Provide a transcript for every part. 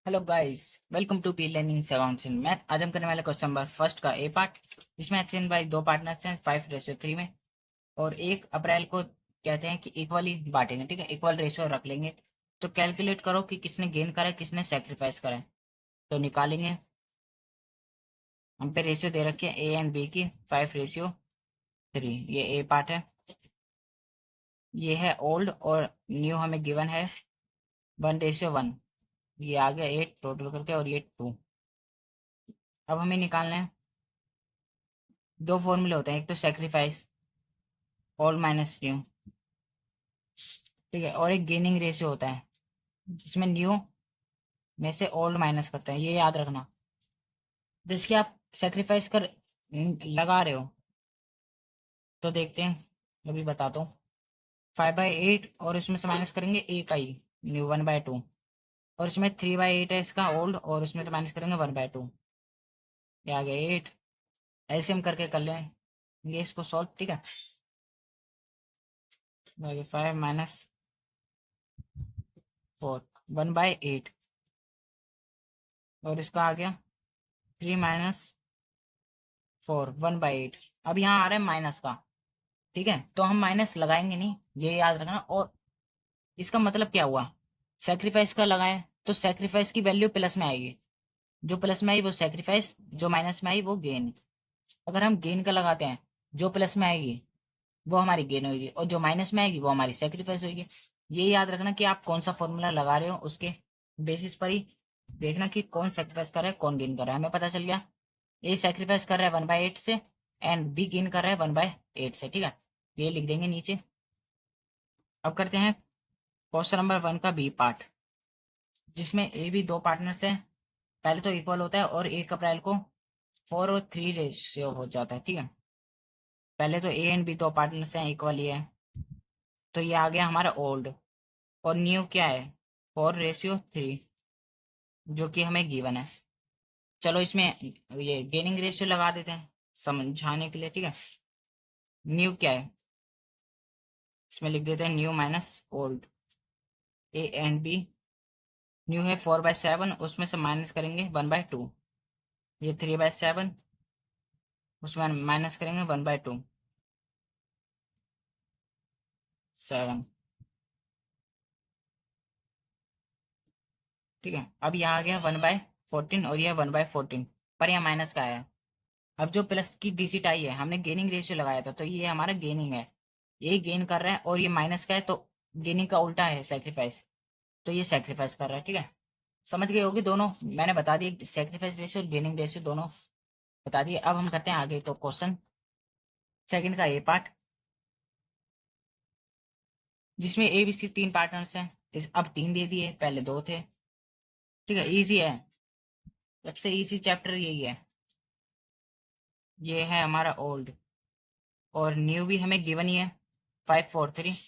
Hello guys, welcome to P learning accounts in math. आज हम करने वाले क्वेश्चन नंबर फर्स्ट का ए पार्ट, जिसमें एक्सचेंज बाय दो पार्टनर्स हैं 5:3 में, और 1 अप्रैल को कहते हैं कि इक्वली बांटेंगे। ठीक है, इक्वल रेशियो रख लेंगे। तो कैलकुलेट करो कि किसने गेन करा है, किसने सेक्रीफाइस करा है। तो निकालेंगे। हम पे रेशियो दे रखे हैं ए एंड बी की 5:3। ये ए पार्ट है, ये है ओल्ड, और न्यू हमें गिवन है 1:1। ये आ गया 8 टोटल करके, और ये 2। अब हमें निकालना है। दो फॉर्मूले होते हैं, एक तो सेक्रीफाइस ओल्ड माइनस न्यू, ठीक है, और एक गेनिंग रेशियो होता है जिसमें न्यू में से ओल्ड माइनस करते हैं। ये याद रखना। जिसकी आप सेक्रीफाइस कर लगा रहे हो, तो देखते हैं, अभी बताता हूँ। 5/8, और इसमें से माइनस करेंगे ए का ही न्यू 1/2, और इसमें 3/8 है इसका ओल्ड, और उसमें से माइनस करेंगे 1/2। ये आ गया 8। ऐसे हम करके कर लेंगे इसको सॉल्व। ठीक है, 5 - 4 1/8, और इसका आ गया 3 - 4 1/8। अब यहाँ आ रहा है माइनस का। ठीक है, तो हम माइनस लगाएंगे नहीं, ये याद रखना। और इसका मतलब क्या हुआ, सेक्रीफाइस का लगाए तो सेक्रीफाइस की वैल्यू प्लस में आएगी। जो प्लस में आई वो सेक्रीफाइस, जो माइनस में आई वो गेन। अगर हम गेन का लगाते हैं, जो प्लस में आएगी वो हमारी गेन होगी, और जो माइनस में आएगी वो हमारी सेक्रीफाइस होगी। ये याद रखना कि आप कौन सा फॉर्मूला लगा रहे हो, उसके बेसिस पर ही देखना कि कौन सेक्रीफाइस कर रहा है, कौन गेन कर रहा है। हमें पता चल गया ए सेक्रीफाइस कर रहा है 1/8 से, एंड बी गेन कर रहा है 1/8 से। ठीक है, ये लिख देंगे नीचे। अब करते हैं क्वेश्चन नंबर 1 का बी पार्ट, जिसमें ए बी दो पार्टनर्स हैं। पहले तो इक्वल होता है, और 1 अप्रैल को 4:3 रेशियो हो जाता है। ठीक है, पहले तो ए एंड बी दो पार्टनर्स हैं, इक्वल ही है। तो ये आ गया हमारा ओल्ड, और न्यू क्या है 4:3, जो कि हमें गिवन है। चलो इसमें ये गेनिंग रेशियो लगा देते हैं समझाने के लिए। ठीक है, न्यू क्या है, इसमें लिख देते हैं new minus old. A and B, new है 4/7, उसमें से माइनस करेंगे 1/2। ये 3/7, उसमें माइनस करेंगे 1/2, 7। ठीक है, अब यहाँ आ गया 1/14, और यह 1/14, पर यहाँ माइनस का आया। अब जो प्लस की डिजिट आई है, हमने गेनिंग रेशियो लगाया था, तो ये हमारा गेनिंग है। ये गेन कर रहा है, और ये माइनस का है, तो गेनिंग का उल्टा है सेक्रीफाइस। तो ये सेक्रीफाइस कर रहा है। ठीक है, समझ गए होगी दोनों। मैंने बता दिए सेक्रीफाइस रेशियो और गेनिंग रेशियो दोनों बता दिए। अब हम करते हैं आगे। तो क्वेश्चन सेकंड का ए पार्ट, जिसमें ए बी सी तीन पार्टनर्स हैं। अब तीन दे दिए, पहले दो थे। ठीक है, इजी है, सबसे इजी चैप्टर यही है। ये है हमारा ओल्ड, और न्यू भी हमें गिवन ही है 543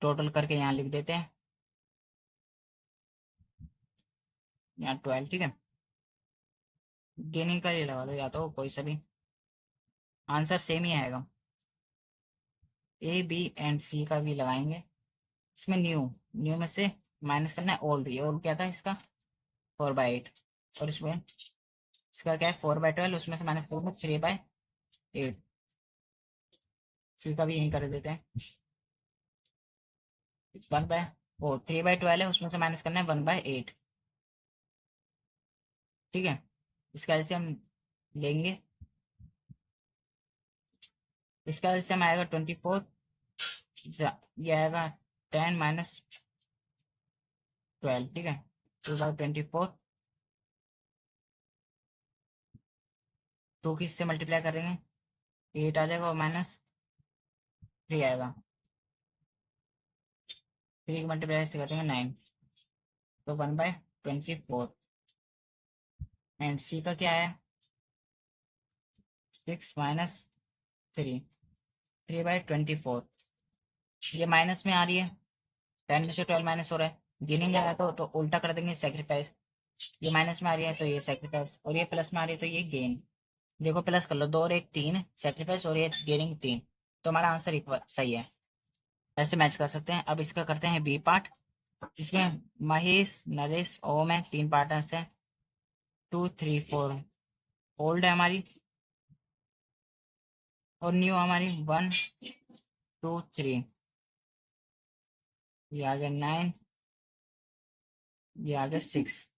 टोटल करके यहाँ लिख देते हैं, यहाँ 12। ठीक है, गेनिंग का ये लगा लो, या तो कोई सा भी, आंसर सेम ही आएगा। ए बी एंड सी का भी लगाएंगे। इसमें न्यू, न्यू में से माइनस करना है ओल्ड। ये ओल्ड क्या था इसका 4/8, और इसमें इसका क्या है 4/12, उसमें से माइनस करेंगे 3/8। सी का भी यही कर देते हैं। 3/12 है, उसमें से माइनस करना है 1/8। ठीक है, इसका ऐसे हम लेंगे। इसका ऐसे हम आएगा 24, ये आएगा 10 - 12। ठीक है, 2/24, 2 किससे मल्टीप्लाई करेंगे 8 आ जाएगा, और -3 आएगा। 3 की मल्टीप्लाई से करेंगे 9, तो 1/24। एंड सी का क्या है 6 - 3, 3/24। ये माइनस में आ रही है, 10 में से 12 माइनस हो रहा है। गिनिंग आया तो उल्टा कर देंगे सेक्रीफाइस। ये माइनस में आ रही है तो ये सेक्रीफाइस, और ये प्लस में आ रही है तो ये गेन। देखो प्लस कर लो, 2 और 1 3 सेक्रीफाइस, और ये गेनिंग 3। तो हमारा आंसर इक्वल सही है। ऐसे मैच कर सकते हैं। अब इसका करते हैं बी पार्ट, जिसमें महेश, नरेश, ओम है, 3 पार्टनर्स हैं। 2 3 4 ओल्ड है हमारी, और न्यू हमारी 1 2 3। ये आ गया 9, ये आ गया 6।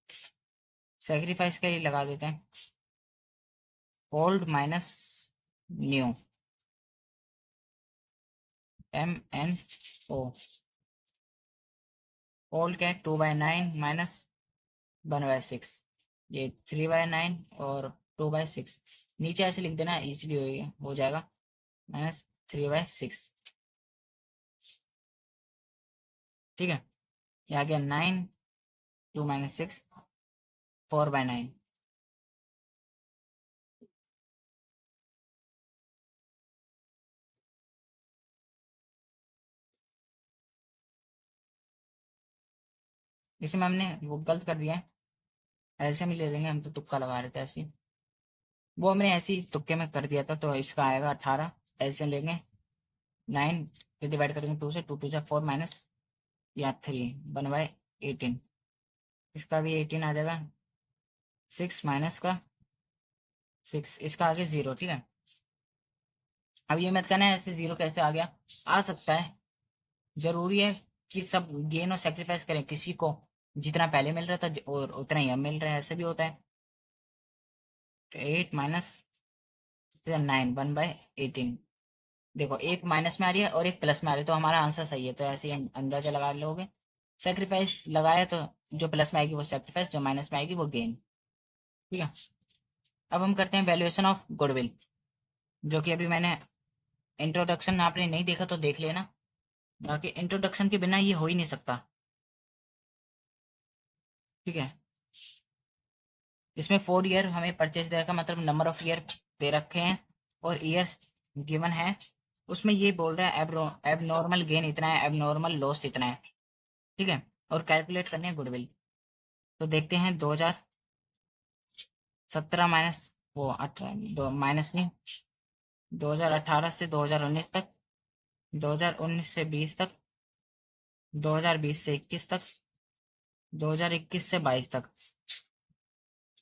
सेक्रीफाइस का ही लगा देते हैं, old minus new, MNO। Old क्या है, 2/9 माइनस 1/6, ये 3/9 और 2/6। नीचे ऐसे लिख देना, इजीली हो जाएगा, माइनस 3/6। ठीक है, ये आ गया 9, 2 - 6, 4/9। इसमें हमने वो गलत कर दिया है, ऐसे में ले लेंगे, हम तो तुक्का लगा रहे थे ऐसे वो हमने ऐसे ही तुक्के में कर दिया था, तो इसका आएगा 18। ऐसे लेंगे 9 से डिवाइड करेंगे 2 से, 2 2 4 माइनस या 3, 1/18। इसका भी 18 आ जाएगा, 6 माइनस का 6, इसका आगे 0। ठीक है, अब ये मत कहना है ऐसे 0 कैसे आ गया, आ सकता है। जरूरी है कि सब गेन और सेक्रीफाइस करें, किसी को जितना पहले मिल रहा था और उतना ही अब मिल रहा है, ऐसे भी होता है। 8 माइनस 9, 1/18। देखो एक माइनस में आ रही है और एक प्लस में आ रही है, तो हमारा आंसर सही है, तो ऐसे ही अंदाजा लगा लोगे। सेक्रीफाइस लगाया तो जो प्लस में आएगी वो सेक्रीफाइस, जो माइनस में आएगी वो गेन। ठीक है, अब हम करते हैं वैल्यूएशन ऑफ गुडविल, जो कि अभी मैंने इंट्रोडक्शन आपने नहीं देखा तो देख लेना, बाकी इंट्रोडक्शन के बिना ये हो ही नहीं सकता। ठीक है, इसमें 4 ईयर हमें परचेज दे रखा, मतलब नंबर ऑफ ईयर दे रखे हैं और ईयर्स गिवन है। उसमें ये बोल रहा है एब नॉर्मल गेन इतना है, एब नॉर्मल लॉस इतना है। ठीक है, और कैलकुलेट करनी है गुडविल। तो देखते हैं 2017 माइनस वो 18, माइनस नहीं, 2018 से 2019 तक, 2019 से 20 तक, 2020 से 21 तक, 2021 से 22 तक।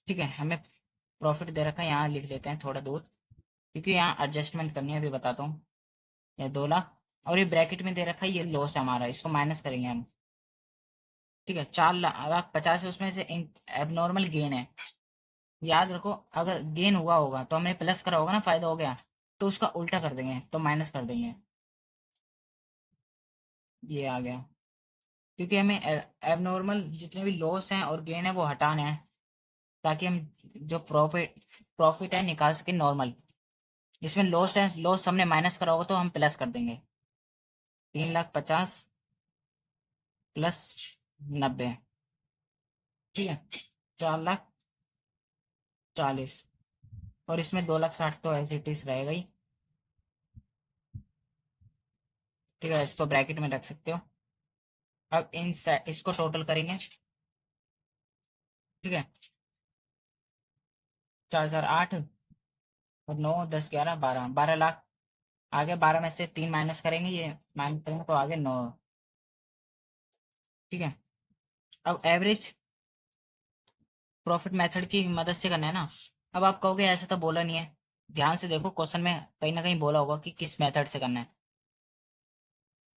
ठीक है, हमें प्रॉफिट दे रखा है, यहाँ लिख देते हैं थोड़ा दूर, क्योंकि यहाँ एडजस्टमेंट करनी है, अभी बताता हूँ। ये 2 लाख, और ये ब्रैकेट में दे रखा है, ये लॉस है हमारा, इसको माइनस करेंगे हम। ठीक है, 4,50,000 है, उसमें से एबनॉर्मल गेन है। याद रखो, अगर गेन हुआ होगा तो हमने प्लस करा होगा ना, फायदा हो गया, तो उसका उल्टा कर देंगे, तो माइनस कर देंगे। ये आ गया, क्योंकि हमें एबनॉर्मल जितने भी लॉस हैं और गेन है वो हटाने हैं, ताकि हम जो प्रॉफिट प्रॉफिट है निकाल सके नॉर्मल। इसमें लॉस है, लॉस हमने माइनस करा होगा तो हम प्लस कर देंगे। 3,50,000 प्लस 90। ठीक है, 4,40,000, और इसमें 2,60,000 तो एज इट इज रहेगा ही। ठीक है, इसको ब्रैकेट में रख सकते हो। अब इसको टोटल करेंगे। ठीक है, 4,008 और 9 10 11 12, 12 लाख। आगे 12 में से 3 माइनस करेंगे, ये माइनस करेंगे तो आगे 9। ठीक है, अब एवरेज प्रॉफिट मेथड की मदद से करना है ना। अब आप कहोगे ऐसा तो बोला नहीं है, ध्यान से देखो, क्वेश्चन में कहीं ना कहीं बोला होगा कि किस मेथड से करना है,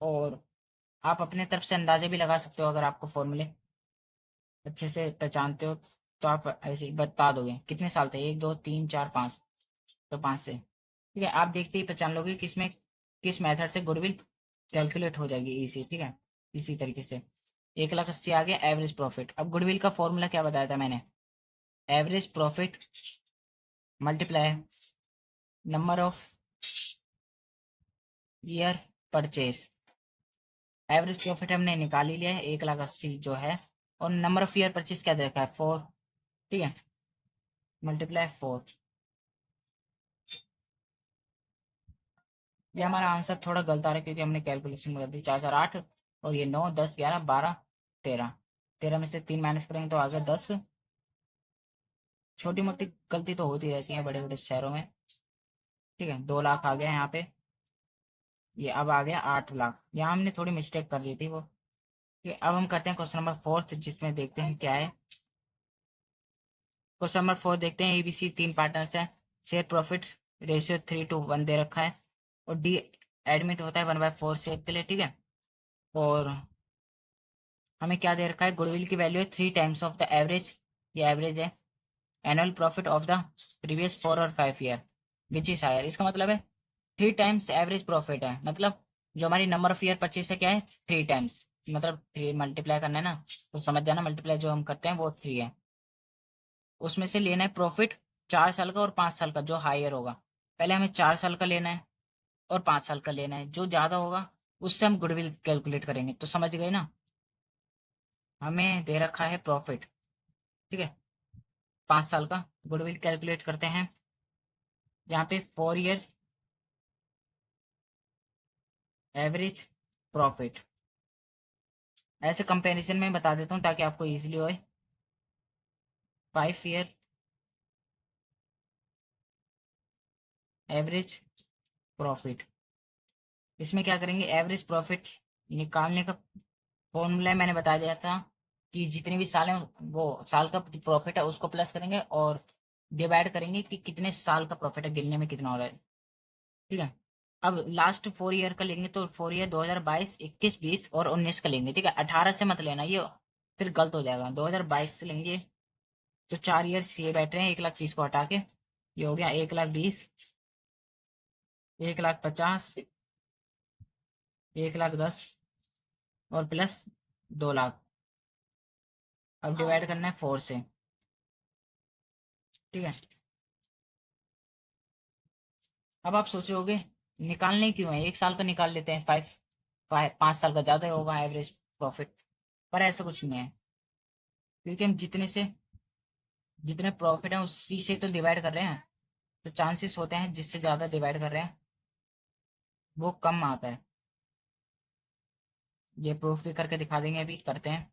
और आप अपने तरफ से अंदाजे भी लगा सकते हो, अगर आपको फॉर्मूले अच्छे से पहचानते हो तो आप ऐसे ही बता दोगे। कितने साल थे, 1 2 3 4 5, तो 5 से। ठीक है, आप देखते ही पहचान लोगे कि इसमें किस मेथड से गुडविल कैलकुलेट हो जाएगी इसी। ठीक है, इसी तरीके से 1,80,000 आ गया एवरेज प्रॉफिट। अब गुडविल का फॉर्मूला क्या बताया था मैंने, average profit multiply number of year purchase. Average profit हमने निकाल ही लिया है, 1,80,000 जो है, और नंबर ऑफ ईयर परचेज क्या दे रखा है, 4। ठीक है, मल्टीप्लाई 4। ये हमारा आंसर थोड़ा गलत आ रहा है, क्योंकि हमने कैलकुलेशन में कर दी 4,008, और ये 9 10 11 12 13। 13 में से 3 माइनस करेंगे तो आ गया 10। छोटी मोटी गलती तो होती रहती है बड़े बड़े शहरों में। ठीक है, 2 लाख आ गया यहाँ पे। ये अब आ गया 8 लाख। यहाँ हमने थोड़ी मिस्टेक कर दी थी वो। ये अब हम करते हैं क्वेश्चन नंबर 4, जिसमें देखते हैं क्या है। क्वेश्चन नंबर 4 देखते हैं। एबीसी 3 पार्टनर्स है, शेयर प्रॉफिट रेशियो 3:1 दे रखा है, और डी एडमिट होता है 1/4 शेयर के लिए, ठीक है। और हमें क्या दे रखा है, गुडविल की वैल्यू है 3 टाइम्स ऑफ द एवरेज, ये एवरेज है, annual profit of the previous 4 और 5 ईयर विच इज हायर। इसका मतलब है 3 टाइम्स एवरेज प्रॉफिट है, मतलब जो हमारी नंबर ऑफ ईयर परचेस है क्या है, 3 टाइम्स, मतलब 3 मल्टीप्लाई करना है ना, तो समझ जाना मल्टीप्लाई जो हम करते हैं वो 3 है। उसमें से लेना है प्रॉफिट 4 साल का और 5 साल का, जो हायर होगा। पहले हमें 4 साल का लेना है और 5 साल का लेना है, जो ज़्यादा होगा उससे हम गुडविल कैलकुलेट करेंगे, तो समझ गए ना। हमें दे रखा है प्रॉफिट, ठीक है, 5 साल का। गुडविल कैलकुलेट करते हैं, यहाँ पे 4 ईयर एवरेज प्रॉफिट, ऐसे कंपैरिजन में बता देता हूँ ताकि आपको इजीली होए। 5 ईयर एवरेज प्रॉफिट, इसमें क्या करेंगे, एवरेज प्रॉफिट निकालने का फॉर्मूला मैंने बता दिया था कि जितने भी साल हैं वो साल का प्रॉफिट है उसको प्लस करेंगे और डिवाइड करेंगे कि कितने साल का प्रॉफिट है, गिनने में कितना हो रहा है, ठीक है। अब लास्ट 4 ईयर का लेंगे तो 4 ईयर 2022, 21, 20 और 19 का लेंगे, ठीक है। 18 से मत लेना, ये फिर गलत हो जाएगा। 2022 से लेंगे, तो 4 ईयर ये बैठ रहे हैं, 1,30,000 को हटा के ये हो गया 1,20,000, 1,50,000, 1,10,000 और प्लस 2 लाख। अब डिवाइड करना है 4 से, ठीक है। अब आप सोचोगे निकालने क्यों है, 1 साल का निकाल लेते हैं, 5 साल का ज़्यादा होगा एवरेज प्रॉफिट, पर ऐसा कुछ नहीं है, क्योंकि हम जितने प्रॉफिट है उसी से तो डिवाइड कर रहे हैं, तो चांसेस होते हैं जिससे ज़्यादा डिवाइड कर रहे हैं वो कम आता है। ये प्रूफ भी करके दिखा देंगे, अभी करते हैं।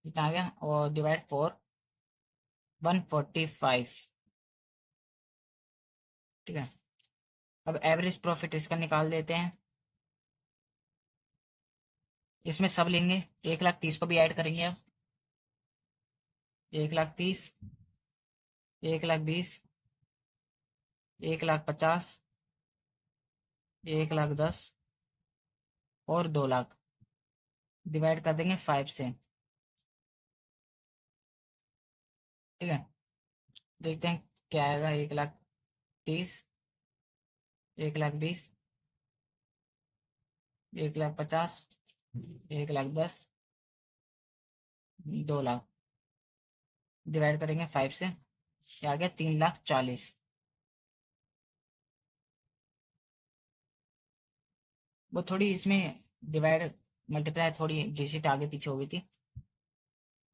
कितना आ गया, और डिवाइड 4, 145, ठीक है। अब एवरेज प्रॉफिट इसका निकाल देते हैं, इसमें सब लेंगे, 1,30,000 को भी ऐड करेंगे। अब 1,30,000, 1,20,000, 1,50,000, 1,10,000 और 2 लाख, डिवाइड कर देंगे 5 से, ठीक है। देखते हैं क्या आएगा, 1,30,000, 1,20,000, 1,50,000, 1,10,000, 2 लाख, डिवाइड करेंगे 5 से, क्या आ गया, 3,40,000। वो थोड़ी इसमें डिवाइड मल्टीप्लाई थोड़ी डिजिट आगे पीछे हो गई थी,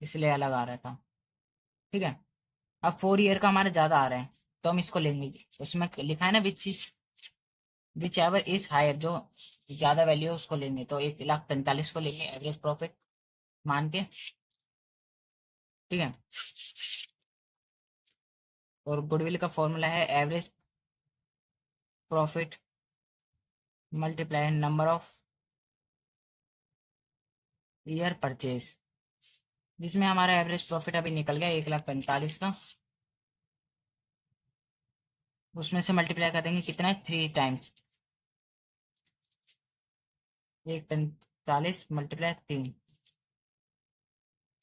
इसलिए अलग आ रहा था, ठीक है। अब 4 ईयर का हमारा ज़्यादा आ रहा है, तो हम इसको लेंगे। उसमें लिखा है ना विच एवर इज हायर, जो ज़्यादा वैल्यू है उसको लेंगे, तो 1,45,000 को लेंगे एवरेज प्रॉफिट मान के, ठीक है। और गुडविल का फॉर्मूला है average profit multiply number of year purchase, जिसमें हमारा एवरेज प्रॉफिट अभी निकल गया 1,45,000 का। उसमें से मल्टीप्लाई कर देंगे, कितना है, 3 टाइम्स, 1,45,000 मल्टीप्लाई 3,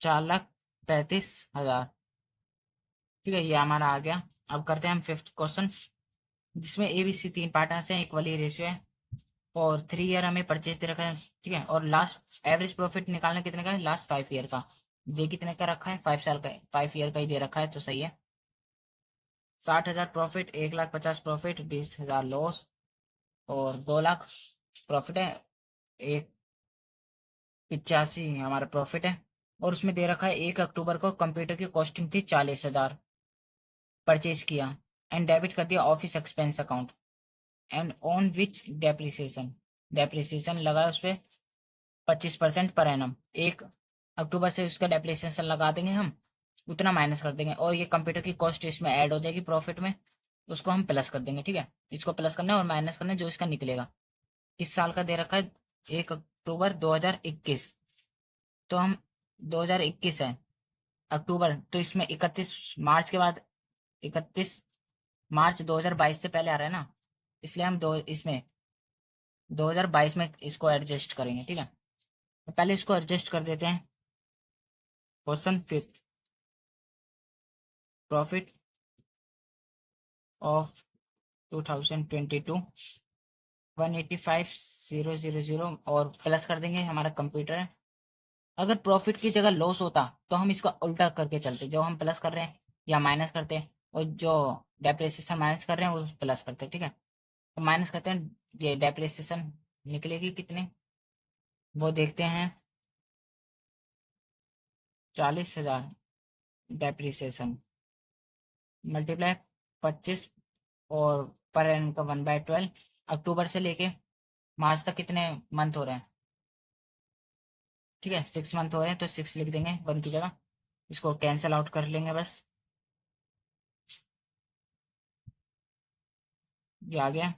4,35,000, ठीक है। ये हमारा आ गया। अब करते हैं हम फिफ्थ क्वेश्चन, जिसमें ए बी सी 3 पार्टनर्स हैं, इक्वली रेशियो है, और 3 ईयर हमें परचेज दे रखा है, ठीक है। और लास्ट एवरेज प्रॉफिट निकालना कितने का है, लास्ट 5 ईयर का। ये कितने का रखा है, 5 साल का, 5 ईयर का ही दे रखा है, तो सही है। 60,000 प्रॉफिट, 1,50,000 प्रॉफिट, 20,000 लॉस, और 2 लाख प्रॉफिट है, 1,85,000 हमारा प्रॉफिट है। और उसमें दे रखा है 1 अक्टूबर को कंप्यूटर की कॉस्टिंग थी 40,000, परचेज किया, एंड डेबिट कर दिया office expense account, and on which depreciation, depreciation लगा उस पर 25% पर एनम। 1 अक्टूबर से उसका डेप्रिसिएशन लगा देंगे हम, उतना माइनस कर देंगे, और ये कंप्यूटर की कॉस्ट इसमें ऐड हो जाएगी प्रॉफिट में, उसको हम प्लस कर देंगे, ठीक है। इसको प्लस करना है और माइनस करना है जो इसका निकलेगा। इस साल का दे रखा है 1 अक्टूबर 2021। तो हम 2021 है अक्टूबर, तो इसमें 31 मार्च के बाद, 31 मार्च 2022 से पहले आ रहा है ना, इसलिए हम दो इसमें 2022 में इसको एडजस्ट करेंगे, ठीक है। तो पहले इसको एडजस्ट कर देते हैं। क्वेश्चन फिफ्थ, प्रॉफिट ऑफ 2022 185,000 और प्लस कर देंगे, हमारा कंप्यूटर है। अगर प्रॉफिट की जगह लॉस होता तो हम इसको उल्टा करके चलते, जो हम प्लस कर रहे हैं या माइनस करते हैं, और जो डेप्रिसिएशन माइनस कर रहे हैं वो प्लस करते हैं, ठीक है। तो माइनस करते हैं, ये डेप्रिसिएशन निकलेगी कितने, वो देखते हैं। 40,000 डेप्रिसिएशन मल्टीप्लाई 25, और पर एन का 1/12। अक्टूबर से लेके मार्च तक कितने मंथ हो रहे हैं, ठीक है, 6 मंथ हो रहे हैं, तो 6 लिख देंगे 1 की जगह। इसको कैंसिल आउट कर लेंगे बस, ये आ गया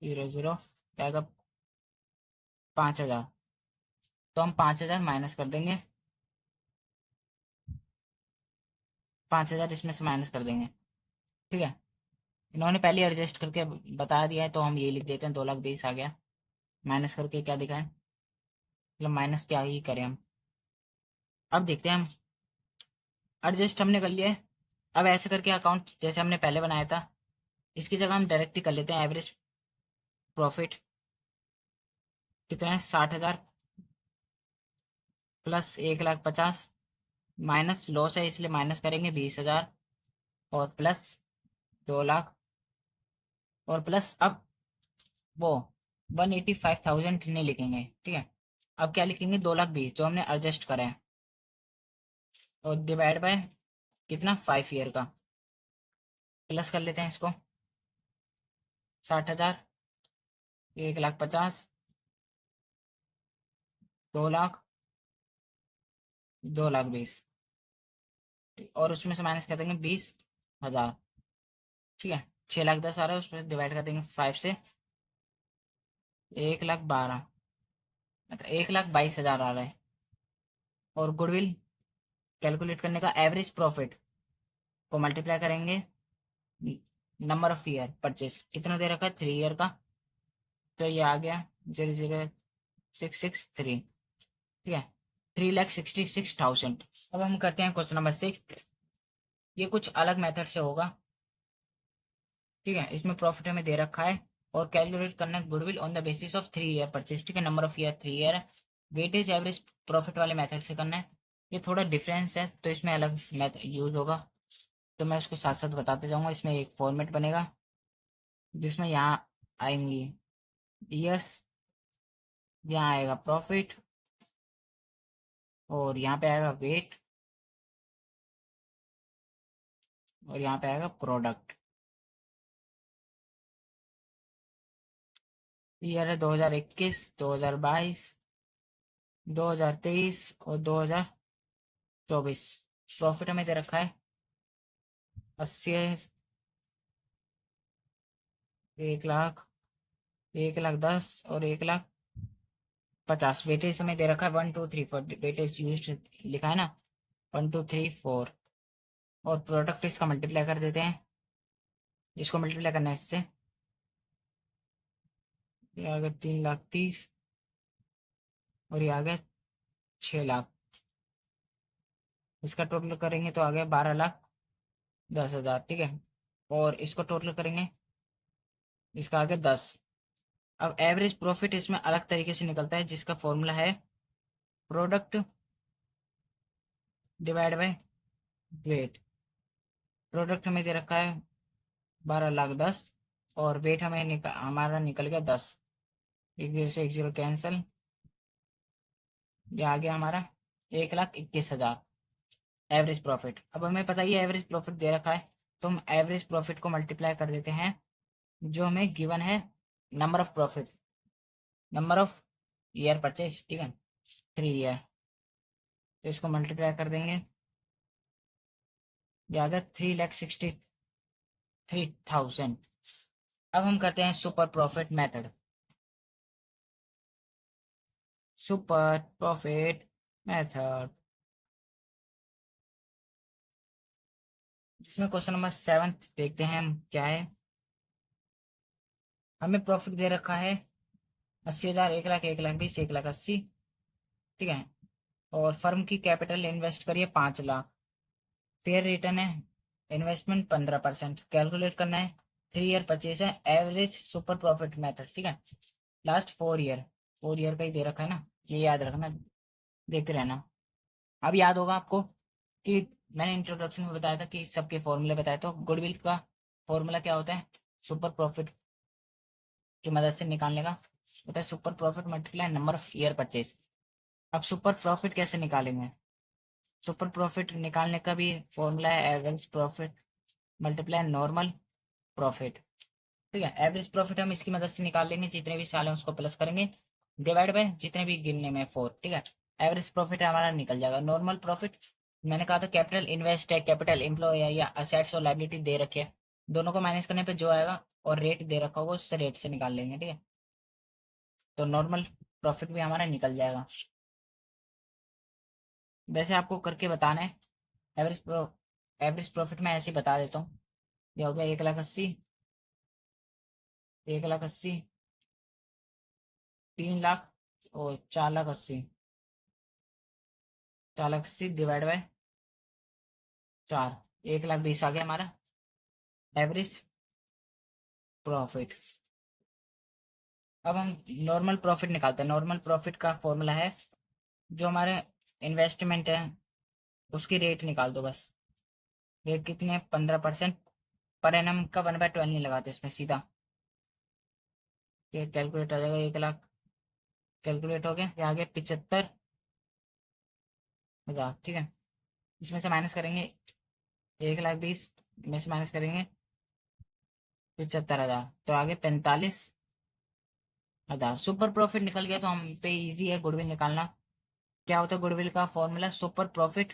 0 0 आएगा 5,000। तो हम 5,000 माइनस कर देंगे, 5,000 इसमें से माइनस कर देंगे, ठीक है। इन्होंने पहले एडजस्ट करके बता दिया है, तो हम ये लिख देते हैं 2,20,000 आ गया। माइनस करके क्या दिखाएं, मतलब माइनस क्या ही करें हम। अब देखते हैं हम, एडजस्ट हमने कर लिया है। अब ऐसे करके अकाउंट जैसे हमने पहले बनाया था, इसकी जगह हम डायरेक्ट ही कर लेते हैं। एवरेज प्रॉफिट कितना है, 60,000 प्लस 1,50,000, माइनस लॉस है इसलिए माइनस करेंगे 20,000, और प्लस 2,00,000, और प्लस अब वो 185,000 नहीं लिखेंगे, ठीक है। अब क्या लिखेंगे, 2,20,000 जो हमने एडजस्ट करा है, और डिवाइड बाय कितना, 5 ईयर का। प्लस कर लेते हैं इसको, 60,000, 1,50,000, 2,00,000, 2,20,000, और उसमें से माइनस कर देंगे 20,000, ठीक है। 6,10,000 आ रहा है, उसमें डिवाइड कर देंगे 5 से, 1,12,000, मतलब 1,22,000 आ रहा है। और गुडविल कैलकुलेट करने का, एवरेज प्रॉफिट को मल्टीप्लाई करेंगे नंबर ऑफ ईयर परचेस, कितना दे रखा है 3 ईयर का, तो ये आ गया 0,0663, ठीक है, 3,66,000। अब हम करते हैं क्वेश्चन नंबर 6। ये कुछ अलग मेथड से होगा, ठीक है। इसमें प्रॉफिट हमें दे रखा है, और कैलकुलेट करना है goodwill on the basis of 3 year purchase, ठीक है। नंबर ऑफ ईयर 3 ईयर है। वेटेज एवरेज प्रॉफिट वाले मेथड से करना है। ये थोड़ा डिफरेंस है, तो इसमें अलग मेथड यूज होगा, तो मैं उसको साथ साथ बताते जाऊंगा। इसमें एक फॉर्मेट बनेगा जिसमें यहाँ आएंगी ईयर्स, यहाँ आएगा प्रॉफिट, और यहाँ पे आएगा वेट, और यहाँ पे आएगा प्रोडक्ट। ईयर है 2021, 2022, 2023 और 2024। प्रॉफिट हमें दे रखा है 80, 1,00,000, 1,10,000 और 1,50,000। वेटेज हमें दे रखा है 1 2 3 4, वेटेज यूज लिखा है ना, 1 2 3 4। और प्रोडक्ट इसका मल्टीप्लाई कर देते हैं, इसको मल्टीप्लाई करना है इससे, ये आ गया 3,30,000, और ये आ गया 6,00,000। इसका टोटल करेंगे तो आ गया 12,10,000, ठीक है। और इसको टोटल करेंगे, इसका आ गया 10। अब एवरेज प्रॉफिट इसमें अलग तरीके से निकलता है, जिसका फॉर्मूला है product divide by weight. Product हमें दे रखा है 12,10,000, और वेट हमारा निकल गया 10। एक जीरो से एक जीरो कैंसिल, ये आ गया हमारा 1,21,000 एवरेज प्रॉफिट। अब हमें पता ही है एवरेज प्रॉफिट दे रखा है, तो हम एवरेज प्रॉफिट को मल्टीप्लाई कर देते हैं जो हमें गिवन है, number of profit, number of year purchase, ठीक है, 3 ईयर। तो इसको मल्टीप्लाई कर देंगे, ये आ गया 3,63,000। अब हम करते हैं super profit method. Super profit method, जिसमें क्वेश्चन नंबर 7 देखते हैं हम क्या है। हमें प्रॉफिट दे रखा है 80,000, 1 लाख, 1 लाख 20, 1 लाख 80। ठीक है, और फर्म की कैपिटल इन्वेस्ट करिए 5 लाख। फेयर रिटर्न है इन्वेस्टमेंट 15%। कैलकुलेट करना है 3 ईयर परचेज है, एवरेज सुपर प्रॉफिट मेथड। ठीक है, लास्ट 4 ईयर, 4 ईयर का ही दे रखा है ना, ये याद रखना, देखते रहना। अब याद होगा आपको कि मैंने इंट्रोडक्शन में बताया था कि सबके फॉर्मूले बताए, तो गुडविल का फॉर्मूला क्या होता है, सुपर प्रॉफिट की मदद से निकालने का होता है super profit multiply number of year purchase. अब सुपर प्रॉफिट कैसे निकालेंगे, सुपर प्रॉफिट निकालने का भी फॉर्मूला है average profit multiply normal profit. ठीक है, एवरेज प्रॉफिट हम इसकी मदद से निकाल लेंगे, जितने भी साल हैं उसको प्लस करेंगे, डिवाइड बाय जितने भी गिनने में 4। ठीक है, एवरेज प्रॉफिट हमारा निकल जाएगा। नॉर्मल प्रॉफिट मैंने कहा था कैपिटल इन्वेस्ट है, कैपिटल एम्प्लॉय है, या असेट्स और लाइबिलिटी दे रखे है, दोनों को माइनस करने पे जो आएगा और रेट दे रखा होगा उससे रेट से निकाल लेंगे। ठीक है, तो नॉर्मल प्रॉफिट भी हमारा निकल जाएगा। वैसे आपको करके बताना है, एवरेज प्रॉफिट में ऐसे ही बता देता हूँ। ये हो गया 1 लाख 80, 1 लाख 80, 3 लाख और 4 लाख 80, 4 लाख 80 डिवाइड बाय 4, 1 लाख 20 आ गया हमारा एवरेज प्रॉफिट। अब हम नॉर्मल प्रॉफिट निकालते हैं। नॉर्मल प्रॉफिट का फॉर्मूला है, जो हमारे इन्वेस्टमेंट है उसकी रेट निकाल दो बस। रेट कितनी है, 15%। पर एनम का 1/12 नहीं लगाते इसमें सीधा, ये कैलकुलेट हो जाएगा। 1 लाख कैलकुलेट हो गया, ये आ गया 75,000। ठीक है, इसमें से माइनस करेंगे 1 लाख 20, में से माइनस करेंगे 75,000, तो आगे 45,000। सुपर प्रॉफिट निकल गया, तो हम पे इजी है गुडविल निकालना। क्या होता है गुडविल का formula, super profit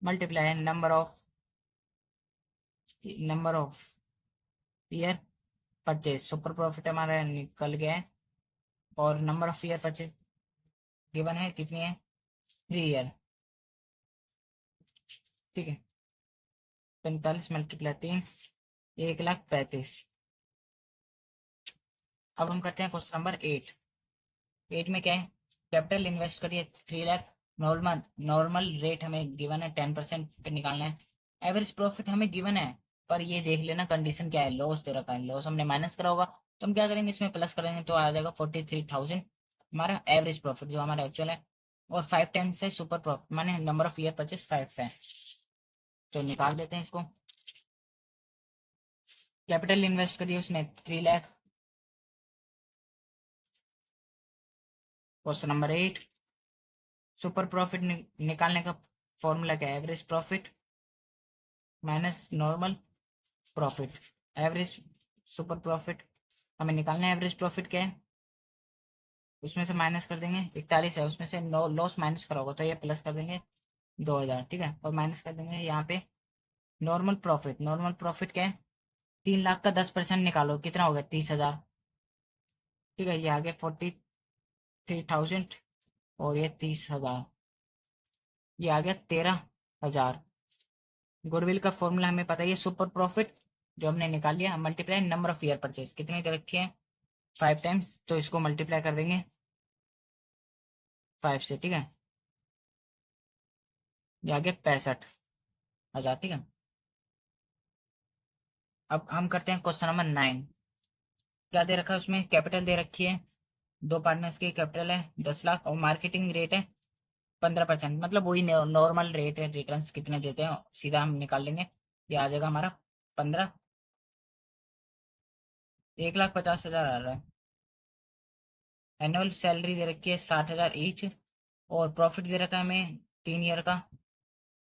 multiply number of year purchase. Super profit हमारा निकल गया है, और number of year purchase given है, कितनी है, 3 ईयर। ठीक है, 45 × 3, 1,35,000। अब हम करते हैं क्वेश्चन नंबर 8। 8 में क्या है, कैपिटल इन्वेस्ट करिए 3 लाख। नॉर्मल नॉर्मल रेट हमें गिवन है 10% पे निकालना है। एवरेज प्रॉफिट हमें गिवन है, पर ये देख लेना कंडीशन क्या है, लॉस दे रखा है, लॉस हमने माइनस करा होगा, तो हम क्या करेंगे इसमें प्लस करेंगे, तो आ जाएगा 43,000 हमारा एवरेज प्रॉफिट जो हमारा एक्चुअल है। और 5 टाइम्स है सुपर प्रॉफिट, माने नंबर ऑफ ईयर परचेज 5 है। तो निकाल देते हैं इसको। कैपिटल इन्वेस्ट करिए उसने 3 lakh. Question number 8, super profit निकालने का फॉर्मूला क्या है, average profit minus normal profit. Average super profit हमें निकालना है, एवरेज प्रॉफिट क्या है, उसमें से माइनस कर देंगे, 41 है, उसमें से लॉस माइनस करा होगा, तो ये प्लस कर देंगे 2,000। ठीक है, और माइनस कर देंगे यहाँ पे नॉर्मल प्रॉफिट। नॉर्मल प्रॉफिट क्या है, 3 लाख का 10% निकालो, कितना हो गया, 30,000। ठीक है, ये आ गया 43,000, और ये 30,000, ये आ गया 13,000। गुडविल का फॉर्मूला हमें पता है, ये सुपर प्रॉफिट जो हमने निकाल लिया, multiply number of year purchase, कितने दे रखी है, 5 टाइम्स, तो इसको मल्टीप्लाई कर देंगे 5 से। ठीक है, ये आ गया 65,000। ठीक है, अब हम करते हैं क्वेश्चन नंबर 9। क्या दे रखा है उसमें, कैपिटल दे रखी है, दो पार्टनर्स की कैपिटल है 10 लाख, और मार्केटिंग रेट है 15%, मतलब वही नॉर्मल रेट है, रिटर्न्स कितने देते हैं सीधा हम निकाल लेंगे। ये आ जाएगा हमारा 15, 1,50,000 आ रहा है। एनुअल सैलरी दे रखी है 60,000 ईच, और प्रॉफिट दे रखा है हमें 3 ईयर का।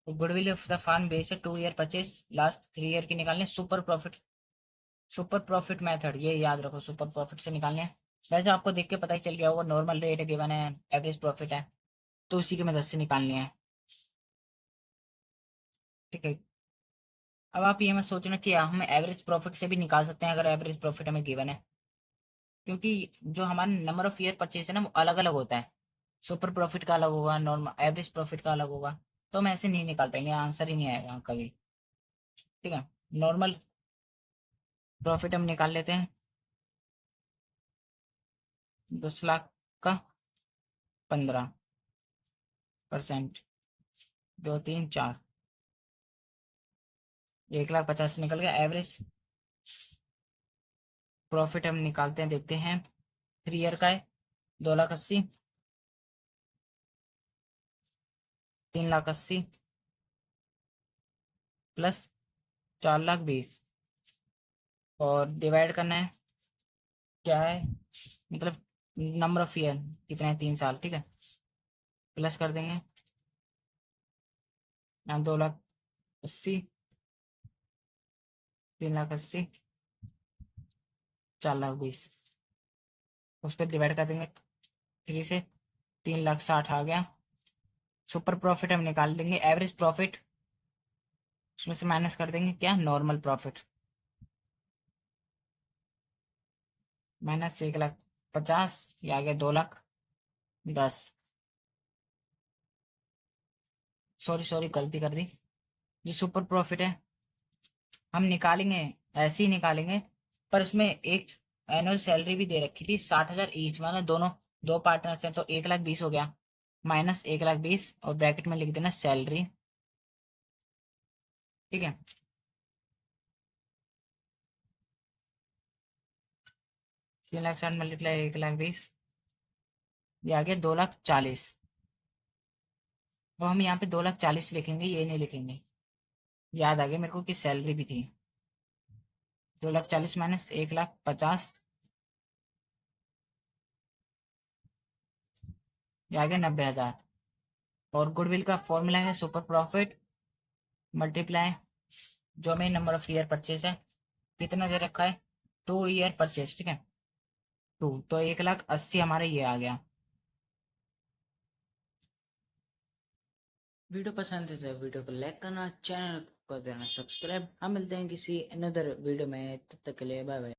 Goodwill of the firm base है 2 ईयर परचेज, लास्ट 3 ईयर की निकालने। सुपर प्रॉफिट मेथड ये याद रखो, सुपर प्रॉफिट से निकालने हैं। वैसे आपको देख के पता ही चल गया होगा, नॉर्मल रेट है गिवन है, एवरेज प्रॉफिट है, तो उसी की मदद से निकालनी है। ठीक है, अब आप ये मत सोचना कि हम एवरेज प्रॉफिट से भी निकाल सकते हैं अगर एवरेज प्रॉफिट हमें गिवन है, क्योंकि जो हमारा नंबर ऑफ ईयर परचेज है ना वो अलग अलग होता है। सुपर प्रॉफिट का अलग होगा, नॉर्मल एवरेज प्रॉफिट का अलग होगा, तो हम ऐसे नहीं निकाल पाएंगे, आंसर ही नहीं आएगा कभी। ठीक है, नॉर्मल प्रॉफिट हम निकाल लेते हैं 10 लाख का 15%, 2 3 4, 1,50,000 निकल गया। एवरेज प्रॉफिट हम निकालते हैं, देखते हैं 3 ईयर का है 2,80,000, 3,80,000 प्लस 4,20,000 और डिवाइड करना है, क्या है मतलब नंबर ऑफ ईयर कितने हैं, 3 साल। ठीक है, प्लस कर देंगे यहाँ 2,80,000, 3,80,000, 4,20,000, उस पर डिवाइड कर देंगे 3 से, 3,60,000 आ गया। सुपर प्रॉफिट हम निकाल देंगे, एवरेज प्रॉफिट उसमें से माइनस कर देंगे क्या, नॉर्मल प्रॉफिट, माइनस 1,50,000, ये आ गया 2,10,000। सॉरी सॉरी गलती कर दी। जो सुपर प्रॉफिट है हम निकालेंगे, ऐसे ही निकालेंगे, पर उसमें एक एनुअल सैलरी भी दे रखी थी 60,000 ईच, मतलब दोनों दो पार्टनर्स हैं, तो 1,20,000 हो गया, माइनस 1,20,000 और ब्रैकेट में लिख देना सैलरी। ठीक है, 3,60,000 मल्टीप्लाई 1,20,000, ये आ गया 2,40,000। अब हम यहाँ पे 2,40,000 लिखेंगे, ये नहीं लिखेंगे, याद आ गया मेरे को कि सैलरी भी थी। 2,40,000 माइनस 1,50,000, ये आ गया 90,000। और गुडविल का फॉर्मूला है सुपर प्रॉफिट मल्टीप्लाई जो हमें नंबर ऑफ ईयर परचेज है, कितना दे रखा है, 2 ईयर परचेज। ठीक है, 2 तो 1,80,000 हमारे ये आ गया। वीडियो पसंद है तो वीडियो को लाइक करना, चैनल को देना सब्सक्राइब। हम मिलते हैं किसी अनदर वीडियो में, तब तक के लिए बाय बाय।